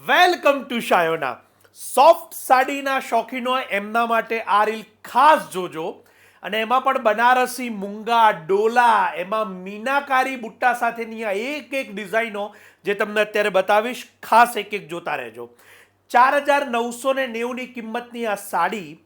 Welcome to Shayona. Soft સાડીના શોખીનો એમના માટે આ રીલ ખાસ જોજો. અને એમાં પણ બનારસી મૂંગા ડોલા, એમાં મીનાકારી બુટ્ટા સાથેની આ એક એક ડિઝાઇનો જે તમને અત્યારે બતાવીશ, ખાસ એક એક જોતા રહેજો. 4,990ની કિંમતની આ સાડી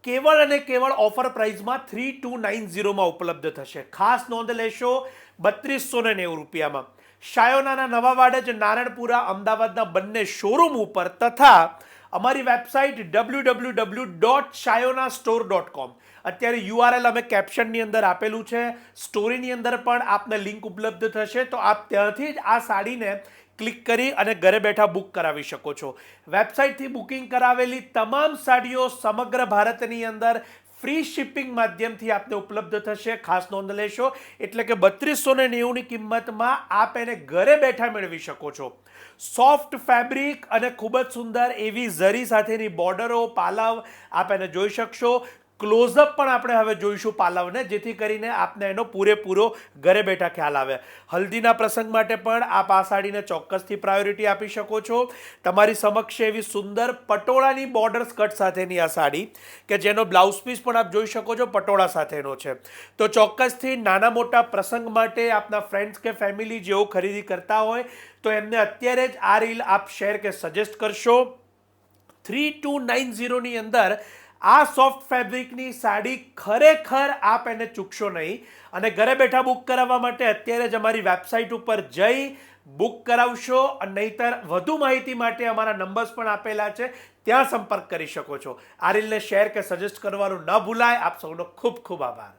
કેવળ અને કેવળ ઓફર પ્રાઇસમાં 3290માં ઉપલબ્ધ થશે. ખાસ નોંધ લેશો, 3290 રૂપિયામાં. શાયોનાના નવા વાડજ, નારણપુરા, અમદાવાદના બંને શોરૂમ ઉપર તથા અમારી વેબસાઇટ www.shayonastore.com. અત્યારે યુઆરએલ અમે કેપ્શનની અંદર આપેલું છે, સ્ટોરીની અંદર પણ આપને લિંક ઉપલબ્ધ થશે, તો આપ ત્યાંથી જ આ સાડીને ક્લિક કરી અને ઘરે બેઠા બુક કરાવી શકો છો. વેબસાઇટથી બુકિંગ કરાવેલી તમામ સાડીઓ સમગ્ર ભારતની અંદર ફ્રી શિપિંગ માધ્યમથી આપને ઉપલબ્ધ થશે. ખાસ નોંધ લેશો, એટલે કે 3290ની કિંમતમાં આપ એને ઘરે બેઠા મેળવી શકો છો. સોફ્ટ ફેબ્રિક અને ખૂબ જ સુંદર એવી ઝરી સાથેની બોર્ડરો, પાલવ આપ એને જોઈ શકશો. ક્લોઝઅપ પણ આપણે હવે જોઈશું પાલવને, જેથી કરીને આપને એનો પૂરેપૂરો ઘરે બેઠા ખ્યાલ આવે. હલ્દીના પ્રસંગ માટે પણ આપ આ સાડીને ચોક્કસથી પ્રાયોરિટી આપી શકો છો. તમારી સમક્ષ એવી સુંદર પટોળાની બોર્ડર સ્કર્ટ સાથેની આ સાડી, કે જેનો બ્લાઉઝ પીસ પણ આપ જોઈ શકો છો, પટોળા સાથેનો છે. તો ચોક્કસથી નાના મોટા પ્રસંગ માટે આપના ફ્રેન્ડ્સ કે ફેમિલી જેઓ ખરીદી કરતા હોય તો એમને અત્યારે જ આ રીલ આપ શેર કે સજેસ્ટ કરશો. 3290ની અંદર આ સોફ્ટ ફેબ્રિકની સાડી ખરેખર આપ એને ચૂકશો નહીં. અને ઘરે બેઠા બુક કરાવવા માટે અત્યારે જ અમારી વેબસાઇટ ઉપર જઈ બુક કરાવશો. નહીંતર વધુ માહિતી માટે અમારા નંબર્સ પણ આપેલા છે, ત્યાં સંપર્ક કરી શકો છો. આ રીલને શેર કે સજેસ્ટ કરવાનું ન ભૂલાય. આપ સૌનો ખૂબ ખૂબ આભાર.